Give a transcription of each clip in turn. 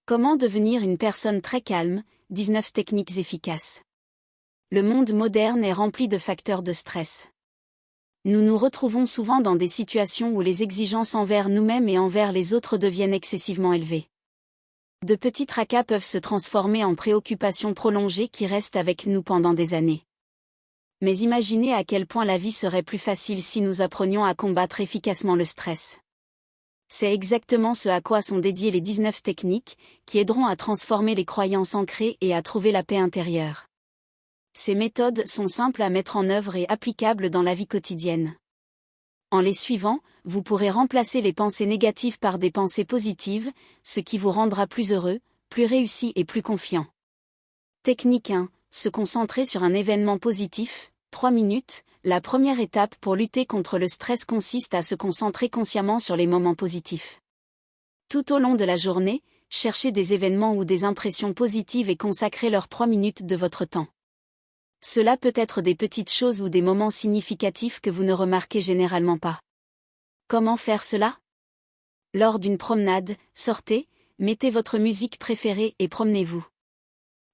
Comment devenir une personne très calme, 19 techniques efficaces. Le monde moderne est rempli de facteurs de stress. Nous nous retrouvons souvent dans des situations où les exigences envers nous-mêmes et envers les autres deviennent excessivement élevées. De petits tracas peuvent se transformer en préoccupations prolongées qui restent avec nous pendant des années. Mais imaginez à quel point la vie serait plus facile si nous apprenions à combattre efficacement le stress. C'est exactement ce à quoi sont dédiées les 19 techniques, qui aideront à transformer les croyances ancrées et à trouver la paix intérieure. Ces méthodes sont simples à mettre en œuvre et applicables dans la vie quotidienne. En les suivant, vous pourrez remplacer les pensées négatives par des pensées positives, ce qui vous rendra plus heureux, plus réussi et plus confiant. Technique 1. Se concentrer sur un événement positif. 3 minutes. La première étape pour lutter contre le stress consiste à se concentrer consciemment sur les moments positifs. Tout au long de la journée, cherchez des événements ou des impressions positives et consacrez leurs 3 minutes de votre temps. Cela peut être des petites choses ou des moments significatifs que vous ne remarquez généralement pas. Comment faire cela? Lors d'une promenade, sortez, mettez votre musique préférée et promenez-vous.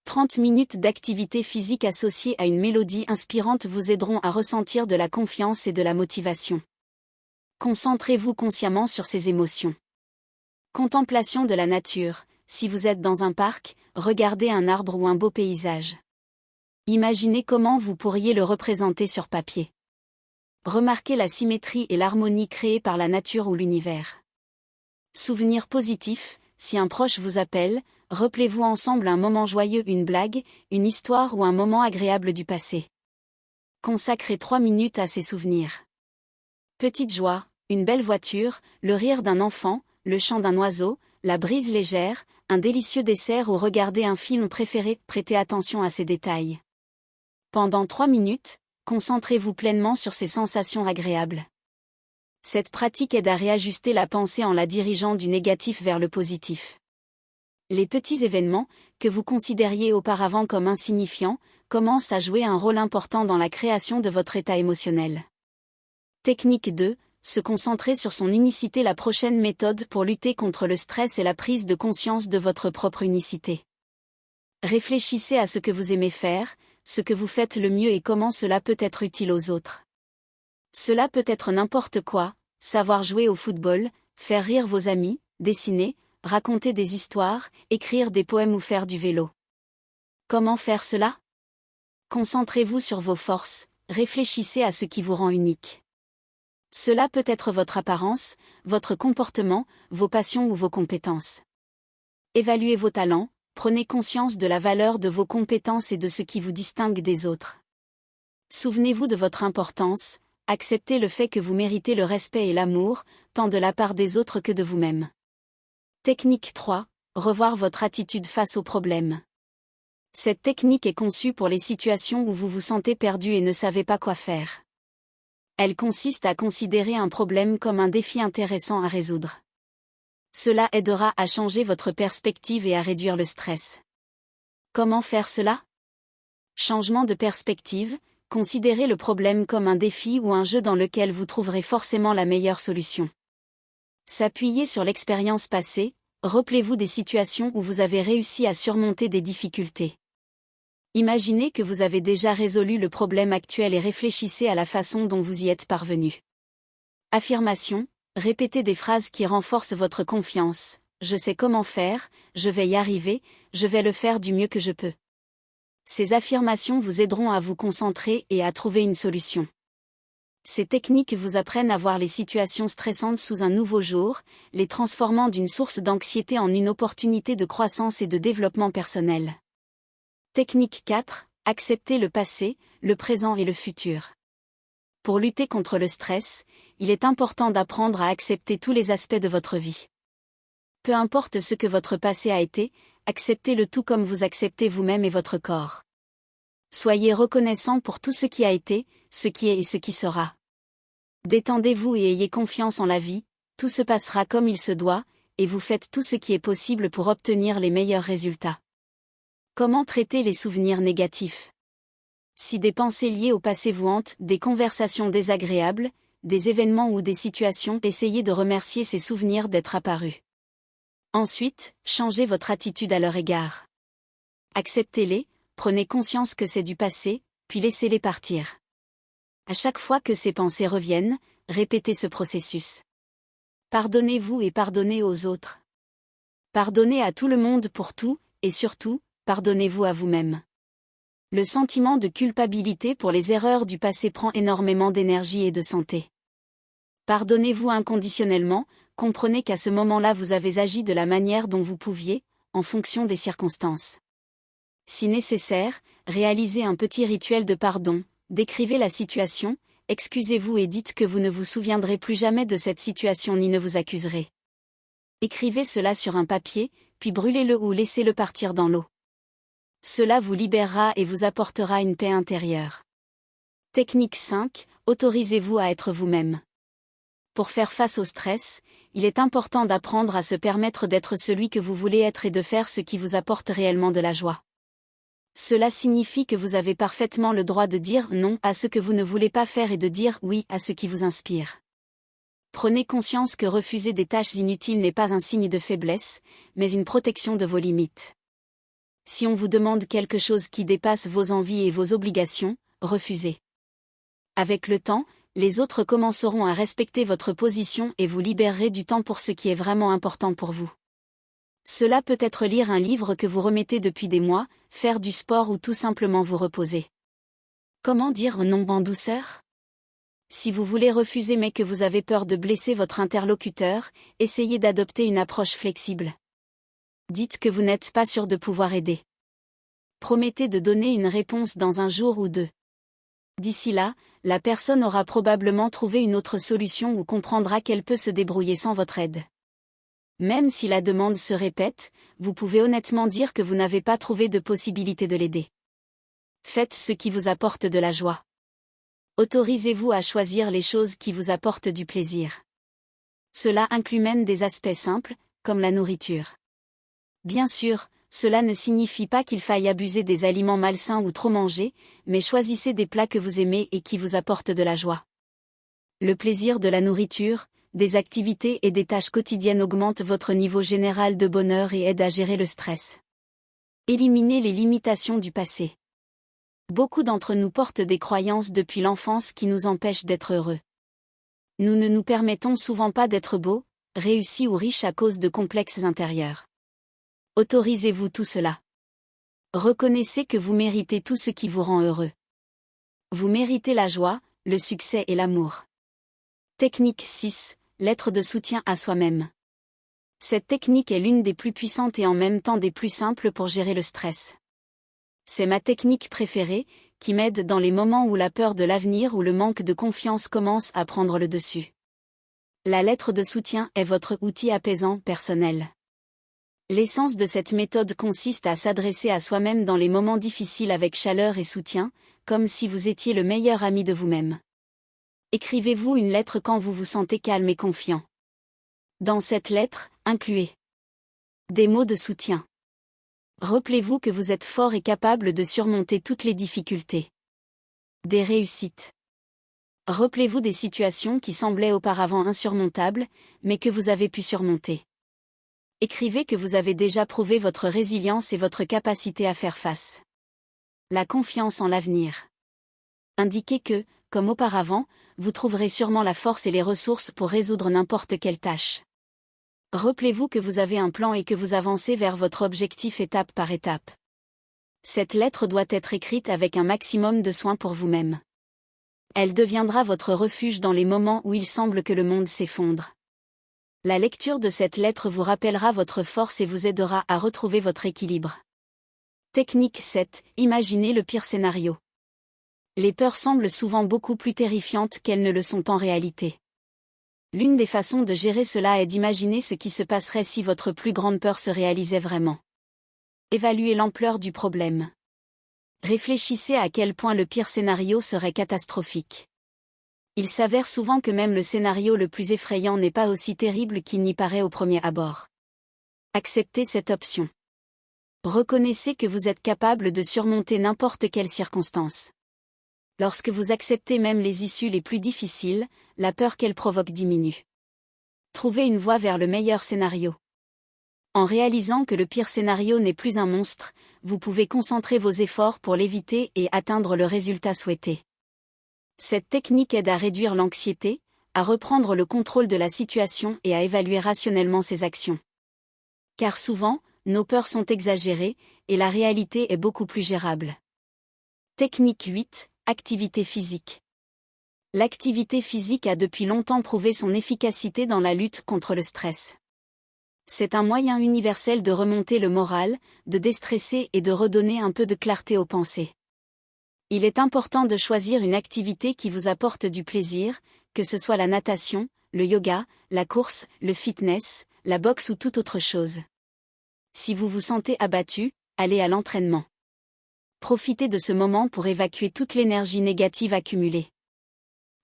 30 minutes d'activité physique associée à une mélodie inspirante vous aideront à ressentir de la confiance et de la motivation. Concentrez-vous consciemment sur ces émotions. Contemplation de la nature. Si vous êtes dans un parc, regardez un arbre ou un beau paysage. Imaginez comment vous pourriez le représenter sur papier. Remarquez la symétrie et l'harmonie créées par la nature ou l'univers. Souvenir positif. Si un proche vous appelle, rappelez-vous ensemble un moment joyeux, une blague, une histoire ou un moment agréable du passé. Consacrez 3 minutes à ces souvenirs. Petite joie, une belle voiture, le rire d'un enfant, le chant d'un oiseau, la brise légère, un délicieux dessert ou regarder un film préféré, prêtez attention à ces détails. Pendant 3 minutes, concentrez-vous pleinement sur ces sensations agréables. Cette pratique aide à réajuster la pensée en la dirigeant du négatif vers le positif. Les petits événements, que vous considériez auparavant comme insignifiants, commencent à jouer un rôle important dans la création de votre état émotionnel. Technique 2. Se concentrer sur son unicité. La prochaine méthode pour lutter contre le stress est la prise de conscience de votre propre unicité. Réfléchissez à ce que vous aimez faire, ce que vous faites le mieux et comment cela peut être utile aux autres. Cela peut être n'importe quoi, savoir jouer au football, faire rire vos amis, dessiner, raconter des histoires, écrire des poèmes ou faire du vélo. Comment faire cela? Concentrez-vous sur vos forces, réfléchissez à ce qui vous rend unique. Cela peut être votre apparence, votre comportement, vos passions ou vos compétences. Évaluez vos talents, prenez conscience de la valeur de vos compétences et de ce qui vous distingue des autres. Souvenez-vous de votre importance, acceptez le fait que vous méritez le respect et l'amour, tant de la part des autres que de vous-même. Technique 3. Revoir votre attitude face aux problèmes. Cette technique est conçue pour les situations où vous vous sentez perdu et ne savez pas quoi faire. Elle consiste à considérer un problème comme un défi intéressant à résoudre. Cela aidera à changer votre perspective et à réduire le stress. Comment faire cela? Changement de perspective. Considérez le problème comme un défi ou un jeu dans lequel vous trouverez forcément la meilleure solution. S'appuyer sur l'expérience passée, rappelez-vous des situations où vous avez réussi à surmonter des difficultés. Imaginez que vous avez déjà résolu le problème actuel et réfléchissez à la façon dont vous y êtes parvenu. Affirmation. Répétez des phrases qui renforcent votre confiance. Je sais comment faire, je vais y arriver, je vais le faire du mieux que je peux. Ces affirmations vous aideront à vous concentrer et à trouver une solution. Ces techniques vous apprennent à voir les situations stressantes sous un nouveau jour, les transformant d'une source d'anxiété en une opportunité de croissance et de développement personnel. Technique 4. Accepter le passé, le présent et le futur. Pour lutter contre le stress, il est important d'apprendre à accepter tous les aspects de votre vie. Peu importe ce que votre passé a été, acceptez-le tout comme vous acceptez vous-même et votre corps. Soyez reconnaissant pour tout ce qui a été, ce qui est et ce qui sera. Détendez-vous et ayez confiance en la vie, tout se passera comme il se doit, et vous faites tout ce qui est possible pour obtenir les meilleurs résultats. Comment traiter les souvenirs négatifs? Si des pensées liées au passé vous hantent, des conversations désagréables, des événements ou des situations, essayez de remercier ces souvenirs d'être apparus. Ensuite, changez votre attitude à leur égard. Acceptez-les, prenez conscience que c'est du passé, puis laissez-les partir. À chaque fois que ces pensées reviennent, répétez ce processus. Pardonnez-vous et pardonnez aux autres. Pardonnez à tout le monde pour tout, et surtout, pardonnez-vous à vous-même. Le sentiment de culpabilité pour les erreurs du passé prend énormément d'énergie et de santé. Pardonnez-vous inconditionnellement, comprenez qu'à ce moment-là vous avez agi de la manière dont vous pouviez, en fonction des circonstances. Si nécessaire, réalisez un petit rituel de pardon, décrivez la situation, excusez-vous et dites que vous ne vous souviendrez plus jamais de cette situation ni ne vous accuserez. Écrivez cela sur un papier, puis brûlez-le ou laissez-le partir dans l'eau. Cela vous libérera et vous apportera une paix intérieure. Technique 5, autorisez-vous à être vous-même. Pour faire face au stress, il est important d'apprendre à se permettre d'être celui que vous voulez être et de faire ce qui vous apporte réellement de la joie. Cela signifie que vous avez parfaitement le droit de dire non à ce que vous ne voulez pas faire et de dire oui à ce qui vous inspire. Prenez conscience que refuser des tâches inutiles n'est pas un signe de faiblesse, mais une protection de vos limites. Si on vous demande quelque chose qui dépasse vos envies et vos obligations, refusez. Avec le temps, les autres commenceront à respecter votre position et vous libérerez du temps pour ce qui est vraiment important pour vous. Cela peut être lire un livre que vous remettez depuis des mois, faire du sport ou tout simplement vous reposer. Comment dire non en douceur ? Si vous voulez refuser mais que vous avez peur de blesser votre interlocuteur, essayez d'adopter une approche flexible. Dites que vous n'êtes pas sûr de pouvoir aider. Promettez de donner une réponse dans un jour ou deux. D'ici là, la personne aura probablement trouvé une autre solution ou comprendra qu'elle peut se débrouiller sans votre aide. Même si la demande se répète, vous pouvez honnêtement dire que vous n'avez pas trouvé de possibilité de l'aider. Faites ce qui vous apporte de la joie. Autorisez-vous à choisir les choses qui vous apportent du plaisir. Cela inclut même des aspects simples, comme la nourriture. Bien sûr, cela ne signifie pas qu'il faille abuser des aliments malsains ou trop manger, mais choisissez des plats que vous aimez et qui vous apportent de la joie. Le plaisir de la nourriture, des activités et des tâches quotidiennes augmentent votre niveau général de bonheur et aident à gérer le stress. Éliminez les limitations du passé. Beaucoup d'entre nous portent des croyances depuis l'enfance qui nous empêchent d'être heureux. Nous ne nous permettons souvent pas d'être beaux, réussis ou riches à cause de complexes intérieurs. Autorisez-vous tout cela. Reconnaissez que vous méritez tout ce qui vous rend heureux. Vous méritez la joie, le succès et l'amour. Technique 6, lettre de soutien à soi-même. Cette technique est l'une des plus puissantes et en même temps des plus simples pour gérer le stress. C'est ma technique préférée, qui m'aide dans les moments où la peur de l'avenir ou le manque de confiance commence à prendre le dessus. La lettre de soutien est votre outil apaisant personnel. L'essence de cette méthode consiste à s'adresser à soi-même dans les moments difficiles avec chaleur et soutien, comme si vous étiez le meilleur ami de vous-même. Écrivez-vous une lettre quand vous vous sentez calme et confiant. Dans cette lettre, incluez des mots de soutien. Rappelez-vous que vous êtes fort et capable de surmonter toutes les difficultés. Des réussites. Rappelez-vous des situations qui semblaient auparavant insurmontables, mais que vous avez pu surmonter. Écrivez que vous avez déjà prouvé votre résilience et votre capacité à faire face. La confiance en l'avenir. Indiquez que, comme auparavant, vous trouverez sûrement la force et les ressources pour résoudre n'importe quelle tâche. Rappelez-vous que vous avez un plan et que vous avancez vers votre objectif étape par étape. Cette lettre doit être écrite avec un maximum de soin pour vous-même. Elle deviendra votre refuge dans les moments où il semble que le monde s'effondre. La lecture de cette lettre vous rappellera votre force et vous aidera à retrouver votre équilibre. Technique 7. Imaginez le pire scénario. Les peurs semblent souvent beaucoup plus terrifiantes qu'elles ne le sont en réalité. L'une des façons de gérer cela est d'imaginer ce qui se passerait si votre plus grande peur se réalisait vraiment. Évaluez l'ampleur du problème. Réfléchissez à quel point le pire scénario serait catastrophique. Il s'avère souvent que même le scénario le plus effrayant n'est pas aussi terrible qu'il n'y paraît au premier abord. Acceptez cette option. Reconnaissez que vous êtes capable de surmonter n'importe quelle circonstance. Lorsque vous acceptez même les issues les plus difficiles, la peur qu'elles provoquent diminue. Trouvez une voie vers le meilleur scénario. En réalisant que le pire scénario n'est plus un monstre, vous pouvez concentrer vos efforts pour l'éviter et atteindre le résultat souhaité. Cette technique aide à réduire l'anxiété, à reprendre le contrôle de la situation et à évaluer rationnellement ses actions. Car souvent, nos peurs sont exagérées, et la réalité est beaucoup plus gérable. Technique 8, activité physique. L'activité physique a depuis longtemps prouvé son efficacité dans la lutte contre le stress. C'est un moyen universel de remonter le moral, de déstresser et de redonner un peu de clarté aux pensées. Il est important de choisir une activité qui vous apporte du plaisir, que ce soit la natation, le yoga, la course, le fitness, la boxe ou toute autre chose. Si vous vous sentez abattu, allez à l'entraînement. Profitez de ce moment pour évacuer toute l'énergie négative accumulée.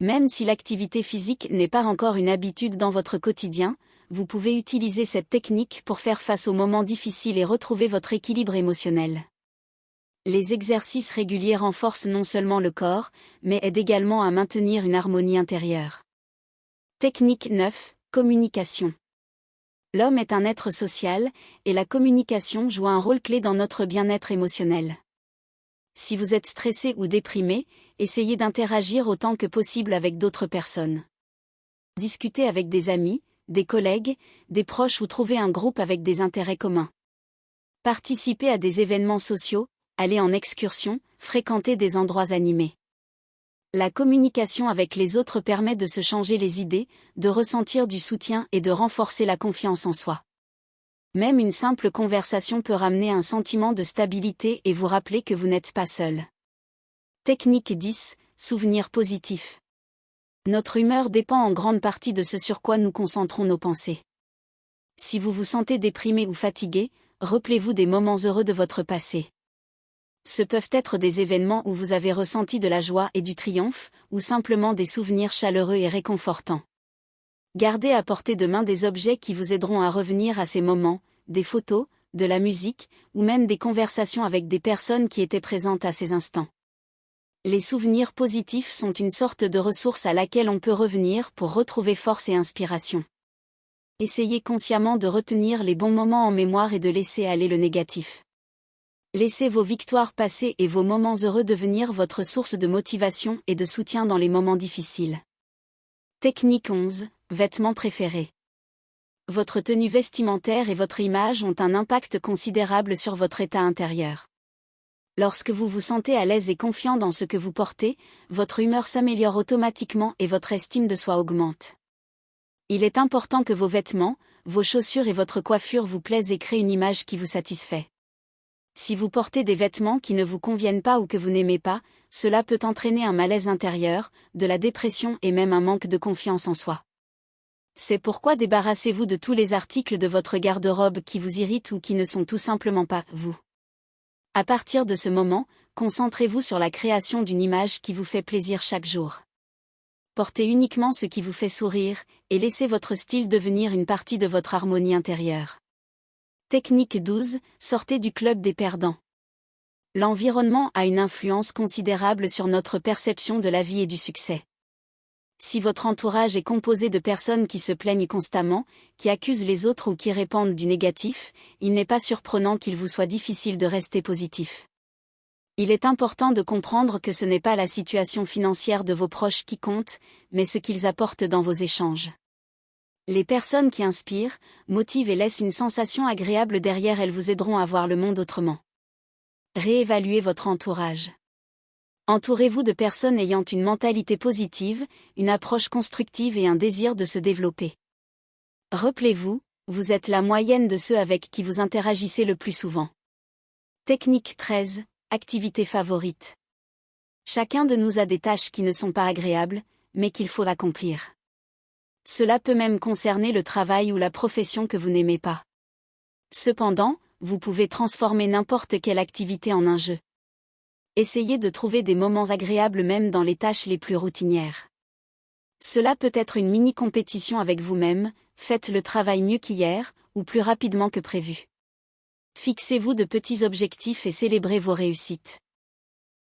Même si l'activité physique n'est pas encore une habitude dans votre quotidien, vous pouvez utiliser cette technique pour faire face aux moments difficiles et retrouver votre équilibre émotionnel. Les exercices réguliers renforcent non seulement le corps, mais aident également à maintenir une harmonie intérieure. Technique 9, communication. L'homme est un être social, et la communication joue un rôle clé dans notre bien-être émotionnel. Si vous êtes stressé ou déprimé, essayez d'interagir autant que possible avec d'autres personnes. Discutez avec des amis, des collègues, des proches ou trouvez un groupe avec des intérêts communs. Participez à des événements sociaux, allez en excursion, fréquentez des endroits animés. La communication avec les autres permet de se changer les idées, de ressentir du soutien et de renforcer la confiance en soi. Même une simple conversation peut ramener un sentiment de stabilité et vous rappeler que vous n'êtes pas seul. Technique 10, souvenirs positifs. Notre humeur dépend en grande partie de ce sur quoi nous concentrons nos pensées. Si vous vous sentez déprimé ou fatigué, rappelez-vous des moments heureux de votre passé. Ce peuvent être des événements où vous avez ressenti de la joie et du triomphe, ou simplement des souvenirs chaleureux et réconfortants. Gardez à portée de main des objets qui vous aideront à revenir à ces moments, des photos, de la musique, ou même des conversations avec des personnes qui étaient présentes à ces instants. Les souvenirs positifs sont une sorte de ressource à laquelle on peut revenir pour retrouver force et inspiration. Essayez consciemment de retenir les bons moments en mémoire et de laisser aller le négatif. Laissez vos victoires passées et vos moments heureux devenir votre source de motivation et de soutien dans les moments difficiles. Technique 11, vêtements préférés. Votre tenue vestimentaire et votre image ont un impact considérable sur votre état intérieur. Lorsque vous vous sentez à l'aise et confiant dans ce que vous portez, votre humeur s'améliore automatiquement et votre estime de soi augmente. Il est important que vos vêtements, vos chaussures et votre coiffure vous plaisent et créent une image qui vous satisfait. Si vous portez des vêtements qui ne vous conviennent pas ou que vous n'aimez pas, cela peut entraîner un malaise intérieur, de la dépression et même un manque de confiance en soi. C'est pourquoi débarrassez-vous de tous les articles de votre garde-robe qui vous irritent ou qui ne sont tout simplement pas vous. À partir de ce moment, concentrez-vous sur la création d'une image qui vous fait plaisir chaque jour. Portez uniquement ce qui vous fait sourire, et laissez votre style devenir une partie de votre harmonie intérieure. Technique 12, sortez du club des perdants. L'environnement a une influence considérable sur notre perception de la vie et du succès. Si votre entourage est composé de personnes qui se plaignent constamment, qui accusent les autres ou qui répandent du négatif, il n'est pas surprenant qu'il vous soit difficile de rester positif. Il est important de comprendre que ce n'est pas la situation financière de vos proches qui compte, mais ce qu'ils apportent dans vos échanges. Les personnes qui inspirent, motivent et laissent une sensation agréable derrière elles vous aideront à voir le monde autrement. Réévaluez votre entourage. Entourez-vous de personnes ayant une mentalité positive, une approche constructive et un désir de se développer. Rappelez-vous, vous êtes la moyenne de ceux avec qui vous interagissez le plus souvent. Technique 13, activité favorite. Chacun de nous a des tâches qui ne sont pas agréables, mais qu'il faut accomplir. Cela peut même concerner le travail ou la profession que vous n'aimez pas. Cependant, vous pouvez transformer n'importe quelle activité en un jeu. Essayez de trouver des moments agréables même dans les tâches les plus routinières. Cela peut être une mini-compétition avec vous-même, faites le travail mieux qu'hier, ou plus rapidement que prévu. Fixez-vous de petits objectifs et célébrez vos réussites.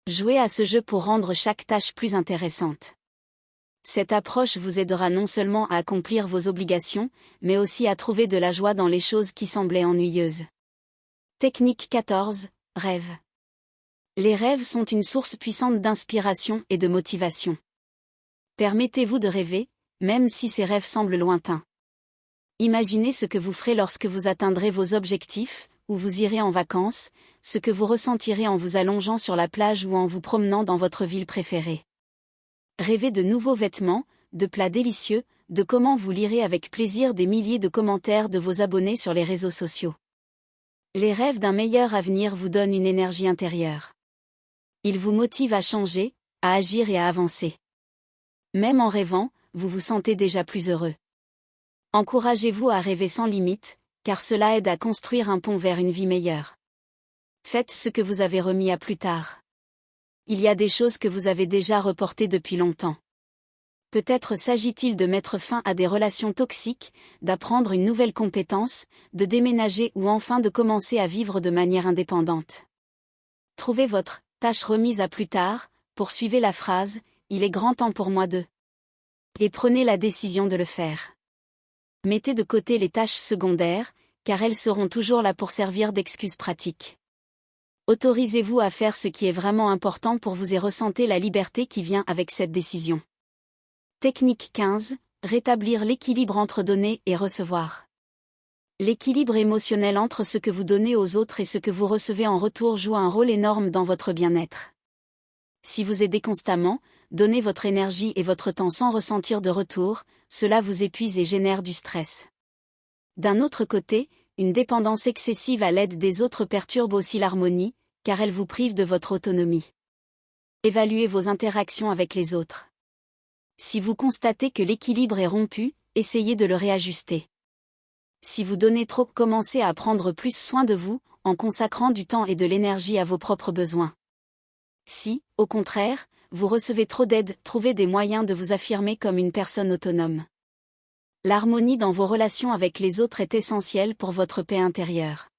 Jouez à ce jeu pour rendre chaque tâche plus intéressante. Cette approche vous aidera non seulement à accomplir vos obligations, mais aussi à trouver de la joie dans les choses qui semblaient ennuyeuses. Technique 14. Rêve. Les rêves sont une source puissante d'inspiration et de motivation. Permettez-vous de rêver, même si ces rêves semblent lointains. Imaginez ce que vous ferez lorsque vous atteindrez vos objectifs, où vous irez en vacances, ce que vous ressentirez en vous allongeant sur la plage ou en vous promenant dans votre ville préférée. Rêvez de nouveaux vêtements, de plats délicieux, de comment vous lirez avec plaisir des milliers de commentaires de vos abonnés sur les réseaux sociaux. Les rêves d'un meilleur avenir vous donnent une énergie intérieure. Ils vous motivent à changer, à agir et à avancer. Même en rêvant, vous vous sentez déjà plus heureux. Encouragez-vous à rêver sans limite, car cela aide à construire un pont vers une vie meilleure. Faites ce que vous avez remis à plus tard. Il y a des choses que vous avez déjà reportées depuis longtemps. Peut-être s'agit-il de mettre fin à des relations toxiques, d'apprendre une nouvelle compétence, de déménager ou enfin de commencer à vivre de manière indépendante. Trouvez votre tâche remise à plus tard, poursuivez la phrase « Il est grand temps pour moi de » et prenez la décision de le faire. Mettez de côté les tâches secondaires, car elles seront toujours là pour servir d'excuse pratique. Autorisez-vous à faire ce qui est vraiment important pour vous et ressentez la liberté qui vient avec cette décision. Technique 15. Rétablir l'équilibre entre donner et recevoir. L'équilibre émotionnel entre ce que vous donnez aux autres et ce que vous recevez en retour joue un rôle énorme dans votre bien-être. Si vous aidez constamment, donnez votre énergie et votre temps sans ressentir de retour, cela vous épuise et génère du stress. D'un autre côté, une dépendance excessive à l'aide des autres perturbe aussi l'harmonie, car elle vous prive de votre autonomie. Évaluez vos interactions avec les autres. Si vous constatez que l'équilibre est rompu, essayez de le réajuster. Si vous donnez trop, commencez à prendre plus soin de vous, en consacrant du temps et de l'énergie à vos propres besoins. Si, au contraire, vous recevez trop d'aide, trouvez des moyens de vous affirmer comme une personne autonome. L'harmonie dans vos relations avec les autres est essentielle pour votre paix intérieure.